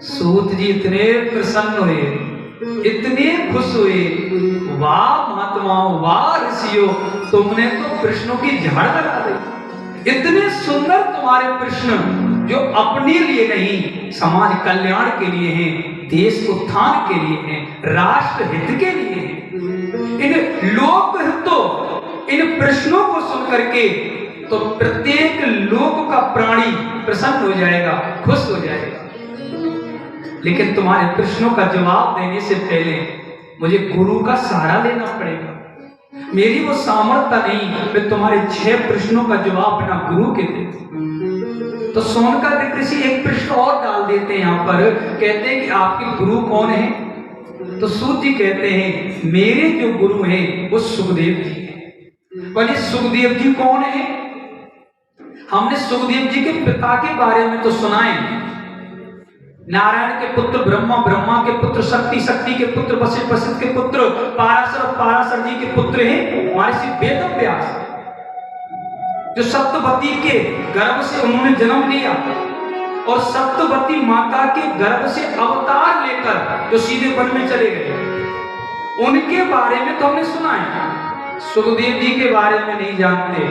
सूत जी इतने प्रसन्न हुए, इतने खुश हुए, वाह महात्माओं, वाह ऋषियों, तुमने तो प्रश्नों की झाड़ लगा दी। इतने सुंदर तुम्हारे प्रश्न जो अपने लिए नहीं, समाज कल्याण के लिए हैं, देश उत्थान के लिए हैं, राष्ट्र हित के लिए हैं। इन लोक हितों, इन प्रश्नों को सुन करके तो प्रत्येक लोक का प्राणी प्रसन्न हो जाएगा, खुश हो जाएगा। लेकिन तुम्हारे प्रश्नों का जवाब देने से पहले मुझे गुरु का सहारा लेना पड़ेगा। मेरी वो सामर्थ्य नहीं, मैं तुम्हारे 6 प्रश्नों का जवाब बिना गुरु के दे दूं। तो सोनकर ऋषि एक प्रश्न और डाल देते हैं यहाँ पर, कहते हैं कि आपके गुरु कौन है? तो सूत जी कहते हैं मेरे जो गुरु हैं वो सुखदेव जी हैं। बोले सुखदेव जी कौन है? हमने सुखदेव जी के पिता के बारे में तो सुना है, नारायण के पुत्र ब्रह्मा, ब्रह्मा के पुत्र शक्ति, शक्ति के पुत्र वशिष्ठ, वशिष्ठ के पुत्र पाराशर, पाराशर जी के पुत्र हैं महर्षि वेदव्यास, जो सप्तवती के गर्भ से उन्होंने जन्म लिया और सप्तवती माता के गर्भ से अवतार लेकर जो सीधे वन में चले गए, उनके बारे में तो हमने सुना है, सुखदेव जी के बारे में नहीं जानते।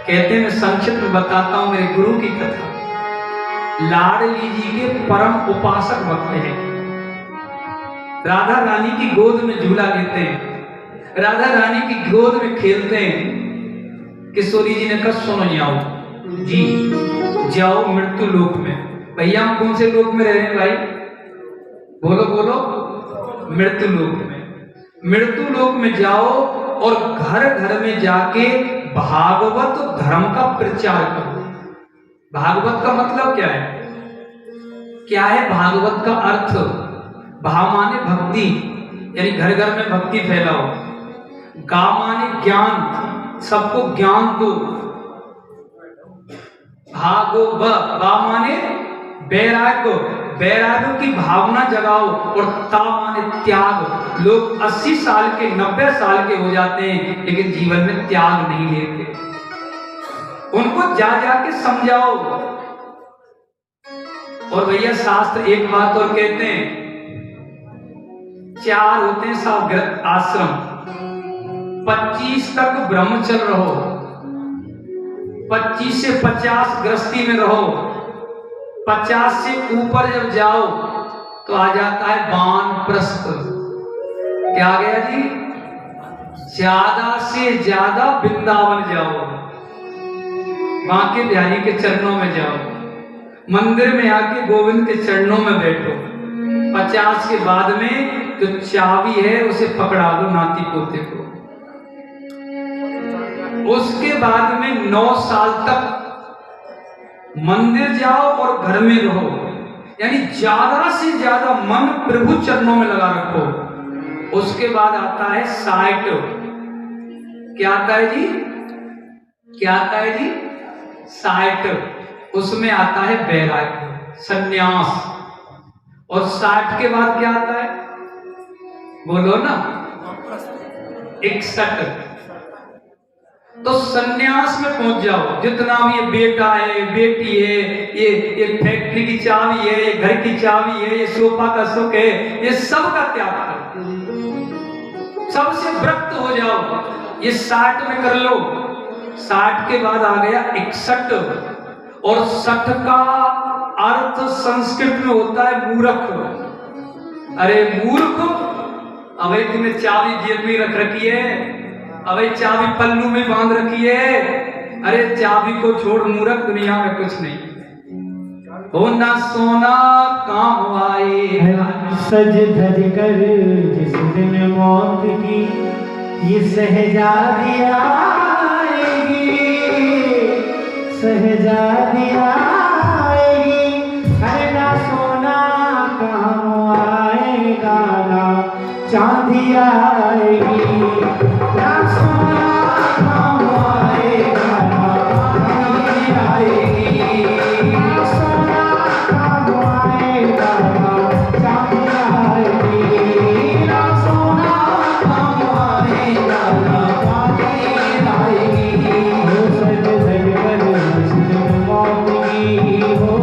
कहते हैं मैं संक्षिप्त में बताता हूं मेरे गुरु की कथा। लाडली जी के परम उपासक भक्त हैं, राधा रानी की गोद में झूला लेते हैं, राधा रानी की गोद में खेलते हैं। किशोरी जी ने कहा सुनो जाओ जी, जाओ मृत्यु लोक में। भैया हम कौन से लोक में रह रहे हैं भाई? बोलो बोलो, मृत्यु लोक में। मृत्यु लोक में जाओ और घर घर में जाके भागवत धर्म का प्रचार करो। भागवत का मतलब क्या है? क्या है भागवत का अर्थ? भा माने भक्ति, यानी घर घर में भक्ति फैलाओ। गा माने ज्ञान, सबको ज्ञान दो। भागो बा माने वैराग्य, वैराग्य की भावना जगाओ। और ता माने त्याग। लोग 80 साल के 90 साल के हो जाते हैं लेकिन जीवन में त्याग नहीं लेते। उनको जा जाके समझाओ। और भैया शास्त्र एक बात और कहते हैं, 4 होते हैं सब आश्रम। 25 तक ब्रह्मचर्य रहो, 25 से 50 गृहस्थी में रहो, 50 से ऊपर जब जाओ तो आ जाता है वानप्रस्थ। क्या आ गया जी? ज्यादा से ज्यादा वृंदावन जाओ, वहां के बिहारी के चरणों में जाओ, मंदिर में आके गोविंद के चरणों में बैठो। 50 के बाद में जो चाबी है उसे पकड़ा दो नाती पोते को। उसके बाद में 9 साल तक मंदिर जाओ और घर में रहो, यानी ज्यादा से ज्यादा मन प्रभु चरणों में लगा रखो। उसके बाद आता है 60। क्या आता है जी? क्या आता है जी? 60। उसमें आता है वैराग्य, संन्यास। और 60 के बाद क्या आता है? बोलो ना, 61। तो संन्यास में पहुंच जाओ। जितना भी ये बेटा है, बेटी है, ये फैक्ट्री की चाबी है, ये घर की चाबी है, ये सोफा का सुख है, ये सब का त्याग करो, सबसे विरक्त हो जाओ। ये 60 में कर लो। 60 के बाद आ गया 61। और 60 का अर्थ संस्कृत में होता है मूर्ख। अरे मूर्ख, अबे तुमने चाबी जेब में रख रखी है, अबे चाबी पल्लू में बांध रखी है। अरे चाबी को छोड़ मूर्ख, दुनिया में कुछ नहीं। हो ना सोना काम आए, सज धज कर जिस दिन मौत की ये सहजादी आएगी, सहजादी आएगी। है ना सोना काम आएगा, ना चांदी आएगी। ना सोना काम आएगा, ना चांदी आएगी। ना सोना काम आएगा, ना चांदी आएगी। ना सोना काम आएगा, ना चांदी आएगी। हो सज धज कर जिस दिन मौत की, हो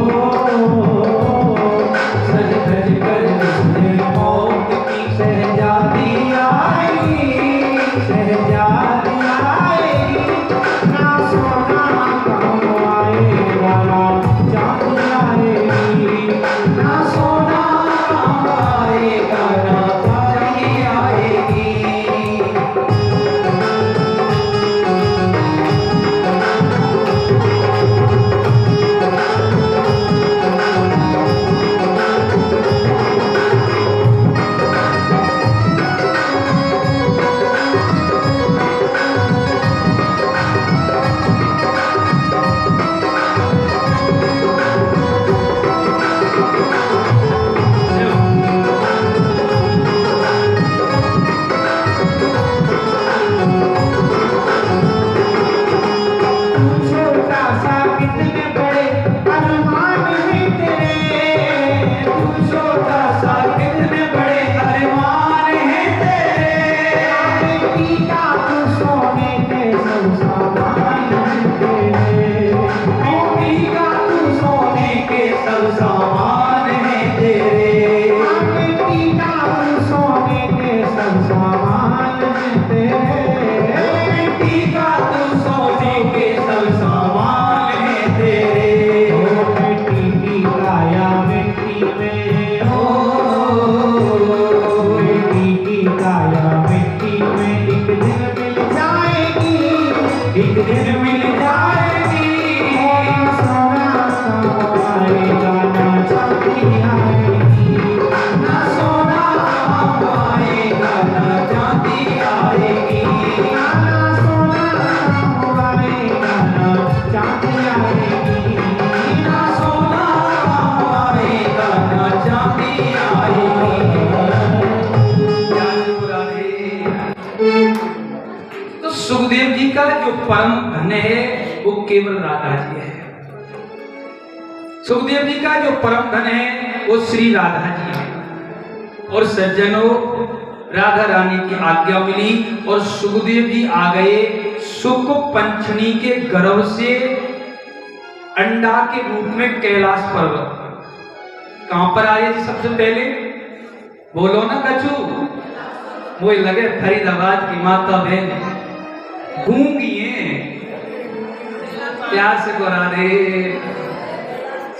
जो परम धन है वो केवल राधा जी है। सुखदेव जी का जो परम धन है वो श्री राधा जी है। और सज्जनों, राधा रानी की आज्ञा मिली और सुखदेव जी आ गए सुख पंचमी के गर्भ से अंडा के रूप में कैलाश पर्वत। कहां पर आए जी सबसे पहले? बोलो ना कछू, वो लगे फरीदाबाद की माता बहन गूंगी है, प्यार से गोरा दे।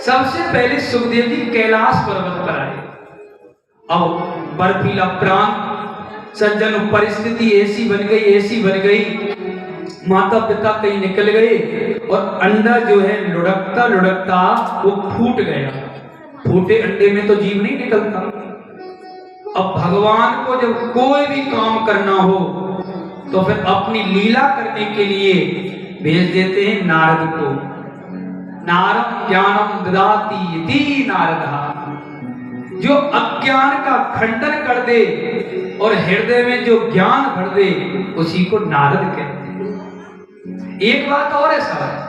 सबसे पहले सुखदेव जी कैलाश पर्वत पर आए। अब बर्फीला प्रांत, सज्जन परिस्थिति ऐसी बन गई, माता पिता कहीं निकल गए और अंडा जो है लुढ़कता लुढ़कता वो फूट गया। फूटे अंडे में तो जीव नहीं निकलता। अब भगवान को जब कोई भी काम करना हो तो फिर अपनी लीला करने के लिए भेज देते हैं नारद को। नारद ज्ञानम ददाति इति नारदः, जो अज्ञान का खंडन कर दे और हृदय में जो ज्ञान भर दे उसी को नारद कहते हैं। एक बात और है साहब,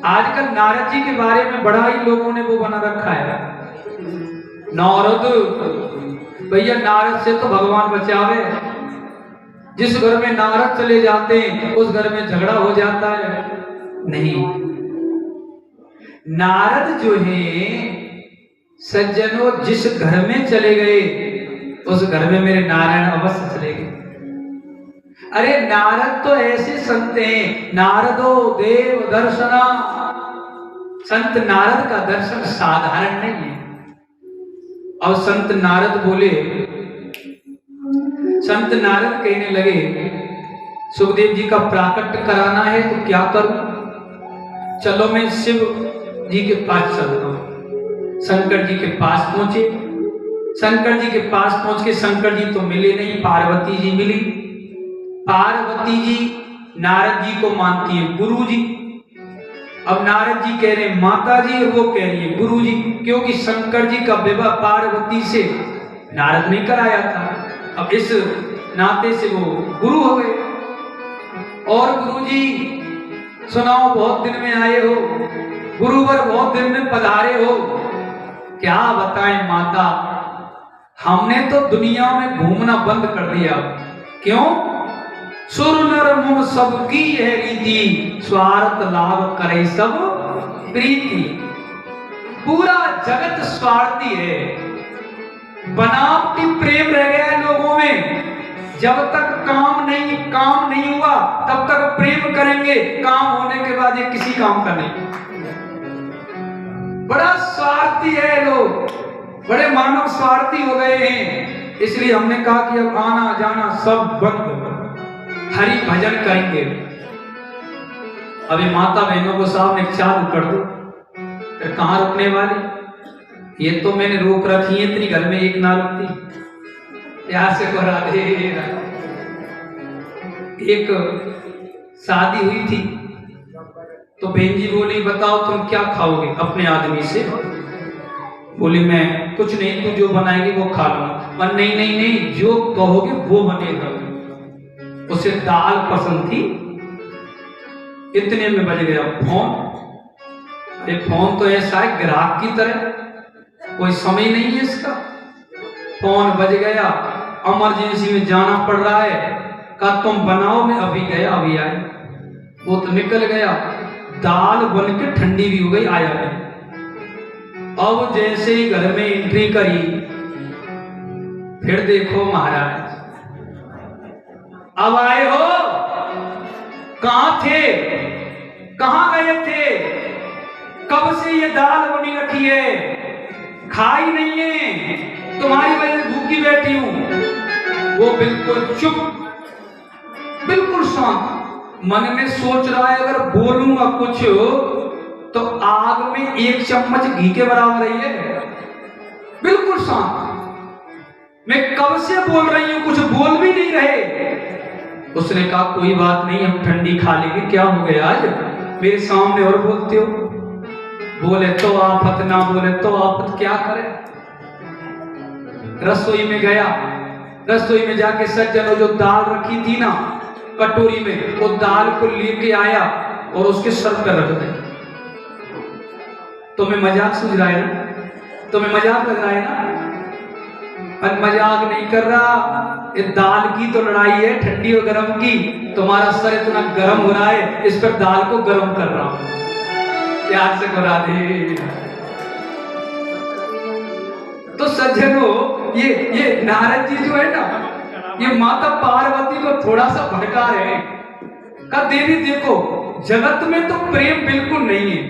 आजकल नारद जी के बारे में बड़ा ही लोगों ने वो बना रखा है, नारद भैया, नारद से तो भगवान बचावे। जिस घर में नारद चले जाते हैं उस घर में झगड़ा हो जाता है। नहीं, नारद जो है सज्जनों जिस घर में चले गए उस घर में मेरे नारायण अवश्य चले गए। अरे नारद तो ऐसे संत हैं, नारदो देव दर्शना। संत नारद का दर्शन साधारण नहीं है। और संत नारद बोले, संत नारद कहने लगे सुखदेव जी का प्राकट्य कराना है तो क्या करूं? चलो मैं शिव जी के पास चलता हूं। शंकर जी के पास पहुंचे। शंकर जी के पास पहुंच के शंकर जी तो मिले नहीं, पार्वती जी मिली। पार्वती जी नारद जी को मानती है गुरु जी। अब नारद जी कह रहे हैं माता जी और वो कह रही है गुरु जी, क्योंकि शंकर जी का विवाह पार्वती से नारद ने कराया था। अब इस नाते से वो गुरु हो गए। और गुरु जी सुनाओ, बहुत दिन में आए हो, गुरुवर बहुत दिन में पधारे हो। क्या बताएं माता, हमने तो दुनिया में घूमना बंद कर दिया। क्यों? सुर नर मुन सबकी है रीति, स्वार्थ लाभ करे सब प्रीति। पूरा जगत स्वार्थी है, बनावटी प्रेम रह गया है लोगों में। जब तक काम नहीं हुआ तब तक प्रेम करेंगे, काम होने के बाद ये किसी काम का नहीं। बड़ा स्वार्थी है लोग, बड़े मानव स्वार्थी हो गए हैं। इसलिए हमने कहा कि अब आना जाना सब बंद, हरि भजन करेंगे। अभी माता बहनों को सामने चालू कर दो, फिर कहां रुकने वाली? ये तो मैंने रोक रखी है, इतनी घर में एक ना रुकती। प्यार से करा दे। एक शादी हुई थी तो बहन जी बोली बताओ तुम क्या खाओगे अपने आदमी से? बोली मैं कुछ नहीं, तू जो बनाएगी वो खा लूंगा। नहीं नहीं नहीं, जो कहोगे वो बनेगा। उसे दाल पसंद थी। इतने में बज गया फोन। ये फोन तो ऐसा है ग्राहक की तरह, कोई समय नहीं है इसका। फोन बज गया, इमरजेंसी में जाना पड़ रहा है। कहा तुम बनाओ, मैं अभी गया अभी आए। वो तो निकल गया, दाल बन के ठंडी भी हो गई, आया नहीं। अब जैसे ही घर में एंट्री करी, फिर देखो महाराज अब आए हो, कहां थे, कहां गए थे? कब से ये दाल बनी रखी है, खाई नहीं है, तुम्हारी वजह से भूखी बैठी हूं। वो बिल्कुल चुप, बिल्कुल शांत, मन में सोच रहा है अगर बोलूंगा कुछ तो आग में एक चम्मच घी के बराबर ही है। बिल्कुल शांत, मैं कब से बोल रही हूं, कुछ बोल भी नहीं रहे। उसने कहा कोई बात नहीं, हम ठंडी खा लेंगे, क्या हो गया आज मेरे सामने और बोलते हो? बोले तो आफत, ना बोले तो आफत, क्या करे? रसोई में गया, रसोई में जाके सज्जनों जो दाल रखी थी ना, कटोरी में वो दाल को लेके आया और उसके सर पर रख दे। तुम्हें मजाक सूझ रहा है ना? तुम्हें मजाक लग रहा है ना? पर मजाक नहीं कर रहा, ये दाल की तो लड़ाई है, ठंडी और गर्म की। तुम्हारा सर इतना गर्म हो रहा है, इस पर दाल को गर्म कर रहा हूं। प्यार से बना दे। तो सज्जनों, ये नारद जी जो है ना, ये माता पार्वती को थोड़ा सा भड़का रहे हैं। कहा देवी देखो, जगत में तो प्रेम बिल्कुल नहीं है,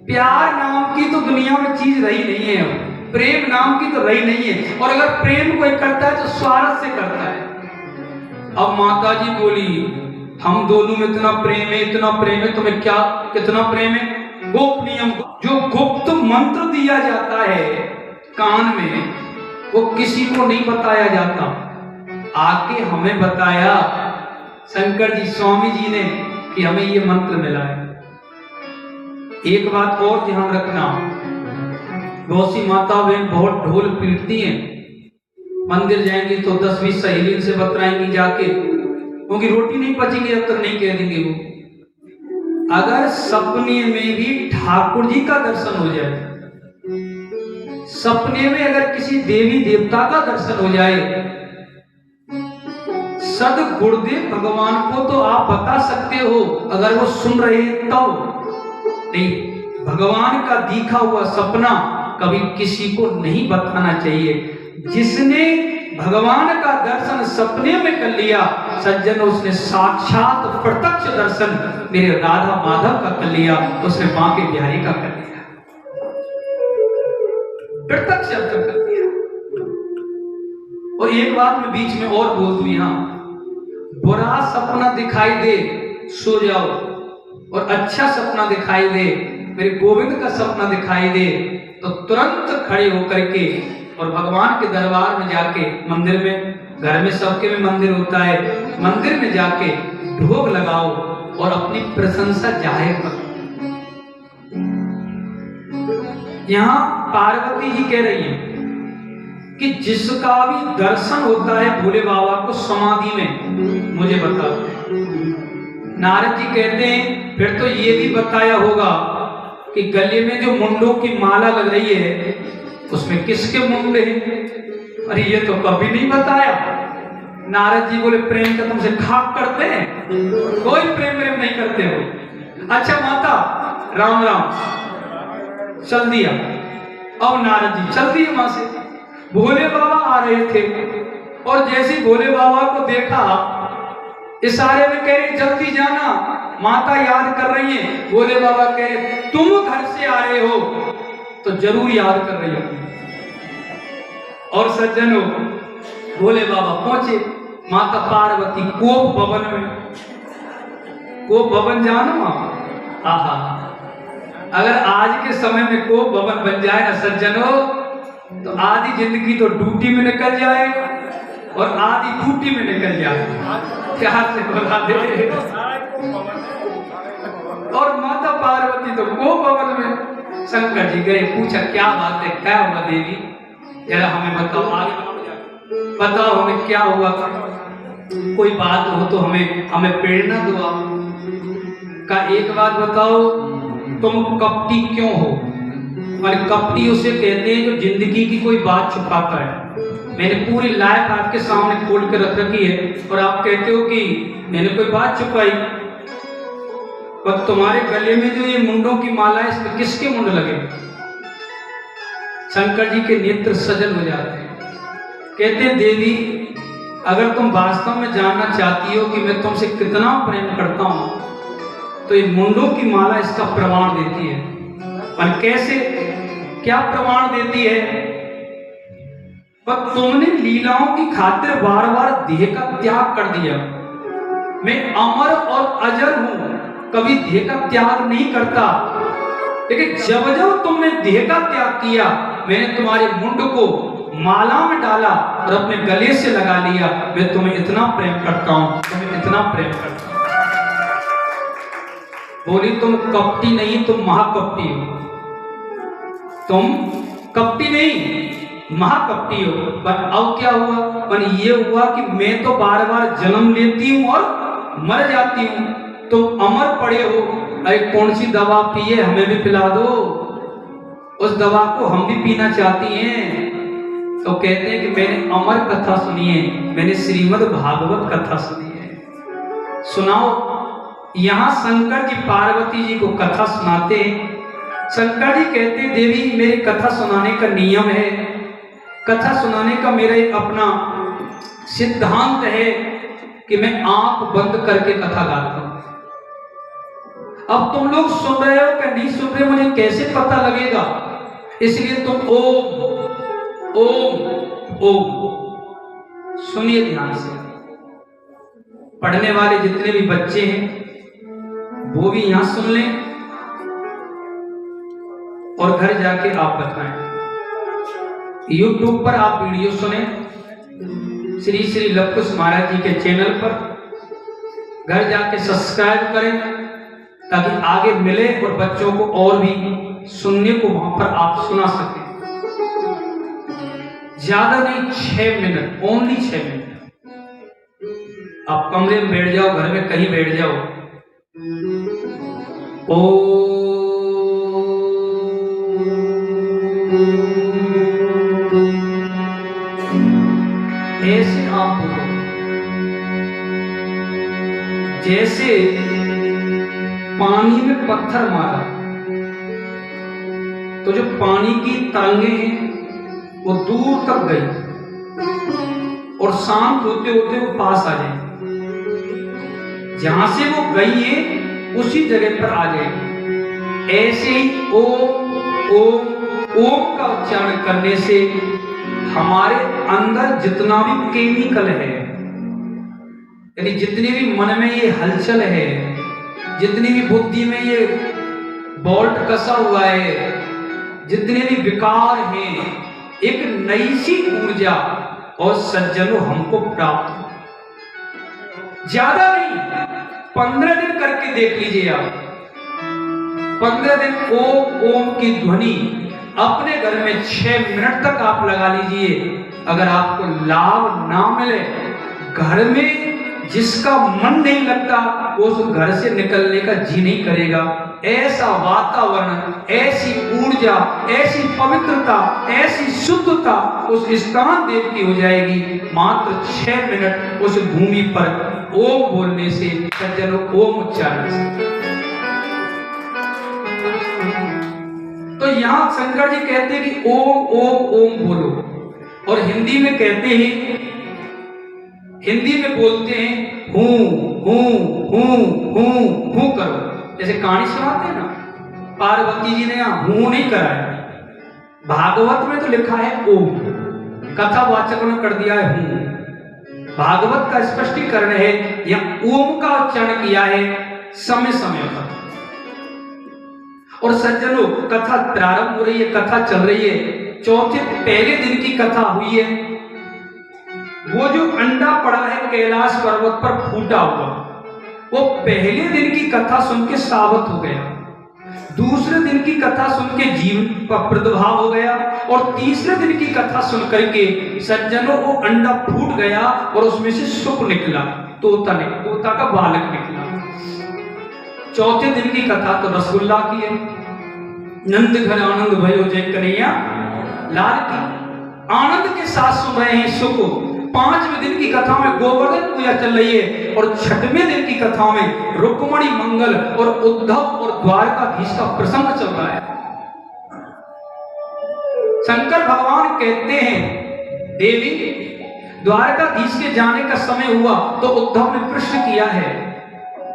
प्यार नाम की तो दुनिया में चीज रही नहीं है, प्रेम नाम की तो रही नहीं है। और अगर प्रेम कोई करता है तो स्वार्थ से करता है। अब माता जी बोली, हम दोनों में इतना प्रेम है, इतना प्रेम है, तुम्हें क्या कितना प्रेम है? गोपनीयम, जो गुप्त मंत्र दिया जाता है कान में, वो किसी को नहीं बताया जाता, आके हमें बताया शंकर जी, स्वामी जी ने, कि हमें ये मंत्र मिला है। एक बात और ध्यान रखना, बहुत सी माता बहन बहुत ढोल पीटती हैं, मंदिर जाएंगी तो 10-20 सहेली से बतराएंगी जाके, क्योंकि रोटी नहीं पचेंगी जब तक नहीं कह देंगे वो। अगर सपने में भी ठाकुर जी का दर्शन हो जाए, सपने में अगर किसी देवी देवता का दर्शन हो जाए, सद गुरुदेव भगवान को तो आप बता सकते हो अगर वो सुन रहे तो, नहीं, भगवान का दिखा हुआ सपना कभी किसी को नहीं बताना चाहिए। जिसने भगवान का दर्शन सपने में कर लिया सज्जन, उसने साक्षात प्रत्यक्ष दर्शन मेरे राधा माधव का कर लिया, उसने बांके बिहारी का कर लिया, प्रत्यक्ष दर्शन कर लिया। और एक बात मैं बीच में और बोल दूं, यहां बुरा सपना दिखाई दे सो जाओ, और अच्छा सपना दिखाई दे, मेरे गोविंद का सपना दिखाई दे, तो तुरंत खड़े होकर के और भगवान के दरबार में जाके, मंदिर में, घर में सबके में मंदिर होता है, मंदिर में जाके भोग लगाओ और अपनी प्रशंसा जाहिर करो। यहां पार्वती जी कह रही है कि जिसका भी दर्शन होता है भोले बाबा को समाधि में, मुझे बता दो। नारद जी कहते हैं फिर तो ये भी बताया होगा कि गले में जो मुंडों की माला लग रही है उसमें किसके मुंडे हैं? अरे ये तो कभी नहीं बताया। नारद जी बोले प्रेम का तुमसे खाक करते हैं, कोई प्रेम नहीं करते हो। अच्छा माता राम राम, चल दिया। अब नारद जी चल दिए वहां से, भोले बाबा आ रहे थे, और जैसे भोले बाबा को देखा इशारे में कह रहे जल्दी जाना, माता याद कर रही है। भोले बाबा कह रहे तुम घर से आ रहे हो तो जरूर याद कर रही हो। और सज्जनों, भोले बाबा पहुंचे माता पार्वती कोप भवन में। कोप भवन जानो आप? आहा, अगर आज के समय में कोप भवन बन जाए ना सज्जनों, तो आधी जिंदगी तो ड्यूटी में निकल जाए और आधी ड्यूटी में निकल जाए। प्यार से बोला दे। और माता पार्वती तो कोप भवन में। शंकर जी गए, पूछा क्या बात है, क्या हुआ देवी, जरा हमें बताओ, आगे बताओ हमें क्या हुआ, कोई बात हो तो हमें प्रेरणा दो आप। का एक बात बताओ, तुम कपटी क्यों हो? मैंने कपटी उसे कहते हैं जो जिंदगी की कोई बात छुपाता है। मैंने पूरी लाइफ आपके सामने खोल के रख रखी है और आप कहते हो कि मैंने कोई बात छुपाई। पर तुम्हारे गले में जो ये मुंडों की माला है, इसमें किसके मुंड लगे? शंकर जी के नेत्र सजल हो जाते हैं। कहते हैं देवी, अगर तुम वास्तव में जानना चाहती हो कि मैं तुमसे कितना प्रेम करता हूं, तो ये मुंडों की माला इसका प्रमाण देती है। पर कैसे, क्या प्रमाण देती है? पर तुमने लीलाओं की खातिर बार बार देह का त्याग कर दिया। मैं अमर और अजर हूं, कभी देह का त्याग नहीं करता, लेकिन जब जब तुमने देह का त्याग किया, मैंने तुम्हारे मुंड को माला में डाला और अपने गले से लगा लिया। मैं तुम्हें इतना प्रेम करता हूं, तुम्हें इतना प्रेम करता हूं। बोली तुम कपटी नहीं, तुम महाकपटी हो। तुम कपटी नहीं, महाकपटी हो। पर अब क्या हुआ? पर ये हुआ कि मैं तो बार बार जन्म लेती हूं और मर जाती हूं, तुम अमर पड़े हो, अरे कौन सी दवा पिए, हमें भी पिला दो, उस दवा को हम भी पीना चाहती हैं। तो कहते हैं कि मैंने अमर कथा सुनी है, मैंने श्रीमद् भागवत कथा सुनी है, सुनाओ। यहां शंकर जी पार्वती जी को कथा सुनाते हैं। शंकर जी कहते हैं देवी मेरी कथा सुनाने का नियम है, कथा सुनाने का मेरा एक अपना सिद्धांत है कि मैं आंख बंद करके कथा गाता हूं। अब तुम लोग सुन रहे हो कि नहीं सुन रहे मुझे कैसे पता लगेगा, इसलिए तुम ओम ओम ओम सुनिए ध्यान से। पढ़ने वाले जितने भी बच्चे हैं वो भी यहां सुन लें और घर जाके आप बताएं। YouTube पर आप वीडियो सुने श्री श्री लवकुश महाराज जी के चैनल पर, घर जाके सब्सक्राइब करें ताकि आगे मिले और बच्चों को और भी सुनने को वहां पर आप सुना सकें। ज्यादा नहीं, 6 मिनट, ओनली 6 मिनट। आप कमरे में बैठ जाओ, घर में कहीं बैठ जाओ, ऐसे आप बोलो जैसे पानी में पत्थर मारा तो जो पानी की तरंगे हैं वो दूर तक गई और शांत होते होते वो पास आ जाए, जहां से वो गई है उसी जगह पर आ जाएगी। ऐसे ही ओम ओम ओम का उच्चारण करने से हमारे अंदर जितना भी केमिकल है, यानी जितनी भी मन में ये हलचल है, जितनी भी बुद्धि में ये बोल्ट कसा हुआ है, जितने भी विकार हैं, एक नई सी ऊर्जा और सज्जनों हमको प्राप्त हो। ज्यादा नहीं, 15 दिन करके देख लीजिए आप। 15 दिन ओम ओम की ध्वनि अपने घर में 6 मिनट तक आप लगा लीजिए। अगर आपको लाभ ना मिले, घर में जिसका मन नहीं लगता वो उस घर से निकलने का जी नहीं करेगा। ऐसा वातावरण, ऐसी ऊर्जा, ऐसी पवित्रता, ऐसी शुद्धता उस स्थान देव की हो जाएगी मात्र 6 मिनट उस भूमि पर ओम बोलने से, सज्जनों ओम उच्चारण से। तो यहां शंकर जी कहते हैं कि ओम ओम ओम बोलो, और हिंदी में कहते हैं, हिंदी में बोलते हैं हूं हूं हूं हूं हूं करो। जैसे कहानी सुनाते हैं ना, पार्वती जी ने यहां हूं नहीं कराया, भागवत में तो लिखा है ओम, कथावाचक ने कर दिया है हूं। भागवत का स्पष्टीकरण है, यह ओम का उच्चारण किया है समय समय पर। और सज्जनों कथा प्रारंभ हो रही है, कथा चल रही है, चौथे पहले दिन की कथा हुई है। वो जो अंडा पड़ा है कैलाश पर्वत पर फूटा हुआ, वो पहले दिन की कथा सुन के सावत हो गया, दूसरे दिन की कथा सुन के जीवन का प्रादुर्भाव हो गया, और तीसरे दिन की कथा सुन करके सज्जनों वो अंडा फूट गया और उसमें से सुख निकला, तोता का बालक निकला। चौथे दिन की कथा तो रसगुल्ला की है, नंद घर आनंद भयो जय कन्हैया लाल की, आनंद के साथ सुन रहे हैं सुख। 5वें दिन की कथा में गोवर्धन पूजा चल रही है, और 6वें दिन की कथा में रुक्मणी मंगल और उद्धव और द्वारकाधीश का प्रसंग चल रहा है। शंकर भगवान कहते हैं देवी द्वारकाधीश के जाने का समय हुआ तो उद्धव ने प्रश्न किया है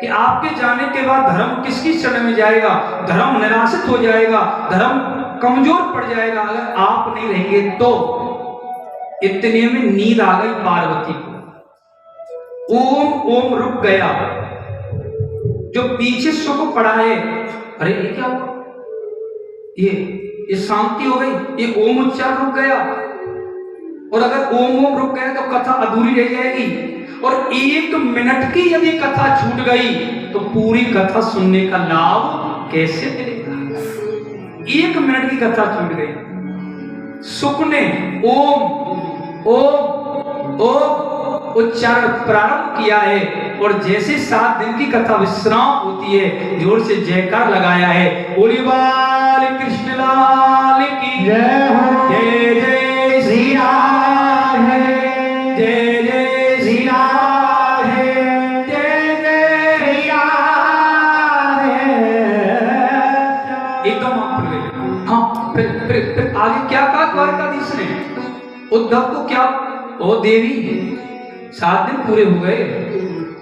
कि आपके जाने के बाद धर्म किसकी शरण में जाएगा, धर्म निराशित हो जाएगा, धर्म कमजोर पड़ जाएगा अगर आप नहीं रहेंगे तो। इतने में नींद आ गई पार्वती को, ओम ओम रुक गया, जो पीछे सुख पड़ा है, अरे ये क्या हुआ, ये शांति हो गई, ये ओम उच्चारण रुक गया। और अगर ओम ओम रुक गया तो कथा अधूरी रह जाएगी, और 1 मिनट की यदि कथा छूट गई तो पूरी कथा सुनने का लाभ कैसे मिलेगा। 1 मिनट की कथा छूट गई, सुख ने ओम ओम ओम उच्चारण प्रारंभ किया है और जैसे 7 दिन की कथा विश्राम होती है, जोर से जयकार लगाया है, बोली बाल कृष्ण लाल की जय हो। जय जय श्री राम है, जय जय श्री राम है, जय जय श्री राम है। एकदम आप भूल गए। हाँ, फिर आगे क्या कहा द्वारकाधीश ने? उद्धव को क्या, ओ देवी 7 दिन पूरे हो गए,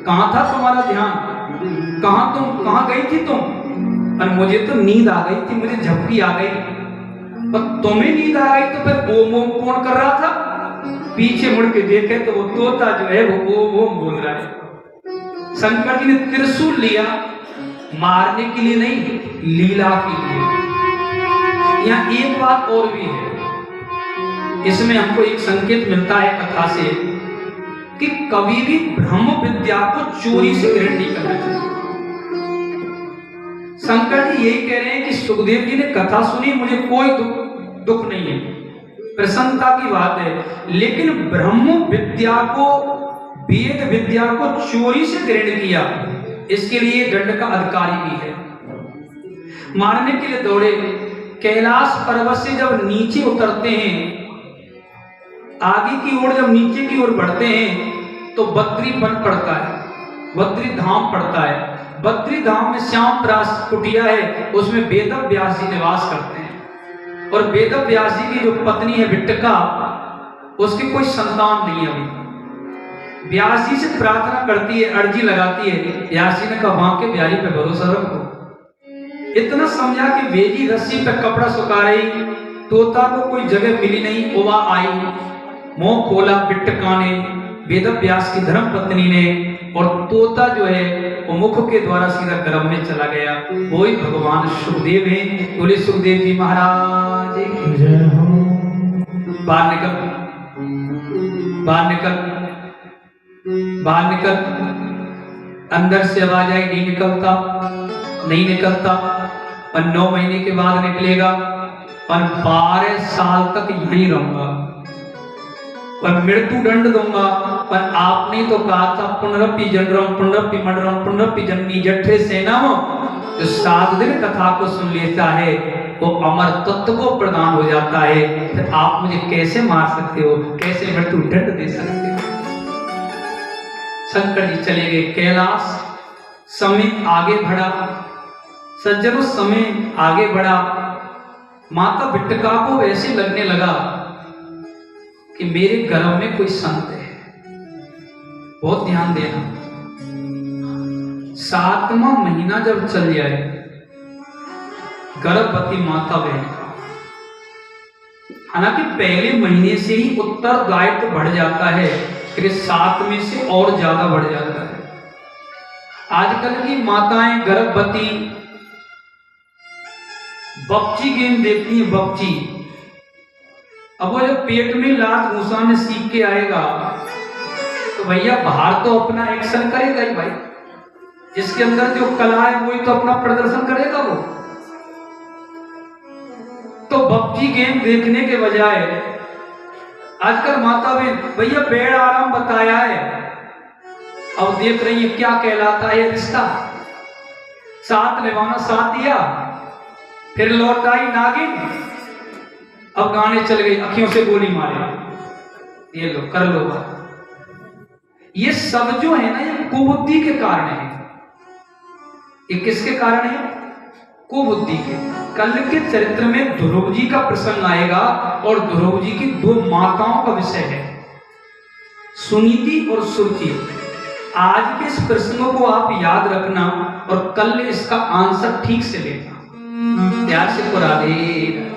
कहां था तुम्हारा ध्यान, कहां गई थी तुम? और मुझे तो नींद आ गई थी, मुझे झपकी आ गई, और तुम्हें नींद आ गई तो फिर ओम ओम कौन कर रहा था? पीछे मुड़ के देखे तो वो तोता जो है वो ओम ओम बोल रहा है। शंकर जी ने त्रिशूल लिया मारने के लिए नहीं, लीला के लिए। यहाँ एक बात और भी है, इसमें हमको एक संकेत मिलता है कथा से कि कभी भी ब्रह्म विद्या को चोरी से ग्रहण नहीं करना चाहिए। शंकर जी यही कह रहे हैं कि सुखदेव जी ने कथा सुनी, मुझे कोई दुख नहीं है, प्रसन्नता की बात है, लेकिन ब्रह्म विद्या को, वेद विद्या को चोरी से ग्रहण किया, इसके लिए दंड का अधिकारी भी है। मारने के लिए दौड़े, कैलाश पर्वत से जब नीचे उतरते हैं, आगे की ओर जब नीचे की ओर बढ़ते हैं तो बद्री वन पड़ता है, बद्री धाम पड़ता है। बद्री धाम में श्याम प्रास कुटिया है, उसमें वेद व्यास जी निवास करते हैं, और वेद व्यास जी की जो पत्नी है बिट्टका, उसकी कोई संतान नहीं है अभी। व्यास जी से प्रार्थना करती है, अर्जी लगाती है, व्यास जी ने कहा बांके बिहारी पे भरोसा रखो। इतना समझा कि बेजी रस्सी पे कपड़ा सुखा रही, तोता को कोई जगह मिली नहीं, उबा आई, मुंह खोला बिट्टका ने, वेद व्यास की धर्म पत्नी ने, और तोता जो है वो मुख के द्वारा सीधा गर्भ में चला गया। वही भगवान सुखदेव हैं। बोले सुखदेव जी महाराज जय हो। बाहर निकल, बाहर निकल, बाहर निकल। अंदर से आवाज आई, नहीं निकलता, नहीं निकलता, और 9 महीने के बाद निकलेगा, और 12 साल तक यहीं रहूंगा, और मृत्यु दंड दूंगा। पर आपने तो कहा था पुनरपि जनरम पुनरपि मंडरम पुनरपि जननी जठरे सेना, जो 7 दिन कथा को सुन लेता है वो अमर तत्व को प्रदान हो जाता है। फिर आप मुझे कैसे मार सकते हो, कैसे मृत्यु दंड दे सकते हो? शंकर जी चले गए कैलाश। समय आगे बढ़ा, सज्जनों समय आगे बढ़ा। माता बिट्टका को ऐसे लगने लगा कि मेरे गर्भ में कोई संत है। बहुत ध्यान देना, 7वां महीना जब चल जाए गर्भवती माता बहन, हालांकि पहले महीने से ही उत्तरदायित्व बढ़ जाता है, फिर 7वें से और ज्यादा बढ़ जाता है। आजकल की माताएं गर्भवती बच्ची गेम देखती हैं, बच्ची। अब वो जब पेट में लात घुसाने सीख के आएगा तो भैया बाहर तो अपना एक्शन करेगा ही भाई, जिसके अंदर जो कला है वही तो अपना प्रदर्शन करेगा वो। तो पबजी गेम देखने के बजाय आजकल माता बहन भैया बेड आराम बताया है, अब देख रही है क्या कहलाता है रिश्ता। साथ निभाना, साथ दिया, फिर लौट आई नागिन, अब गाने चल गई, अखियों से गोली मारे, ये लो कर लो बात। ये सब जो है ना ये कुबुद्धि के कारण है। ये किसके कारण है? कुबुद्धि के। कल के चरित्र में ध्रुव जी का प्रसंग आएगा और ध्रुव जी की 2 माताओं का विषय है, सुनीति और सुरुचि। आज के इस प्रसंग को आप याद रखना और कल इसका आंसर ठीक से लेना, प्यार से पुरा दे।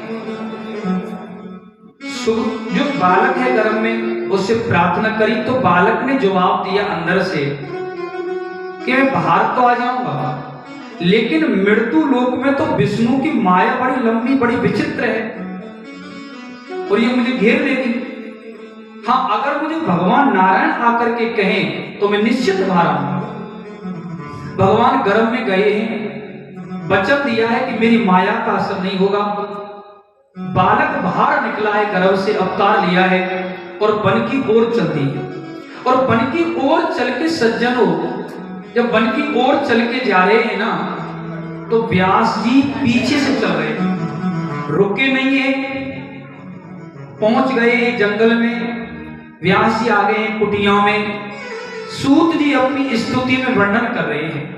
जो बालक है गर्भ में उससे प्रार्थना करी तो बालक ने जवाब दिया अंदर से कि मैं बाहर तो आ जाऊंगा, लेकिन मृत्यु लोक में तो विष्णु की माया बड़ी लंबी बड़ी विचित्र है और ये मुझे घेर लेगी। हाँ, अगर मुझे भगवान नारायण आकर के कहें तो मैं निश्चित बाहर आऊंगा। भगवान गर्भ में गए हैं, वचन दिया है कि मेरी माया का असर नहीं होगा। बालक बाहर निकला है, गर्भ से अवतार लिया है और वन की ओर चल दी है। और वन की ओर चल के सज्जनों, जब वन की ओर चल के जा रहे हैं ना, तो व्यास जी पीछे से चल रहे हैं, रुके नहीं है। पहुंच गए जंगल में, व्यास जी आ गए कुटिया में। सूत जी अपनी स्तुति में वर्णन कर रहे हैं।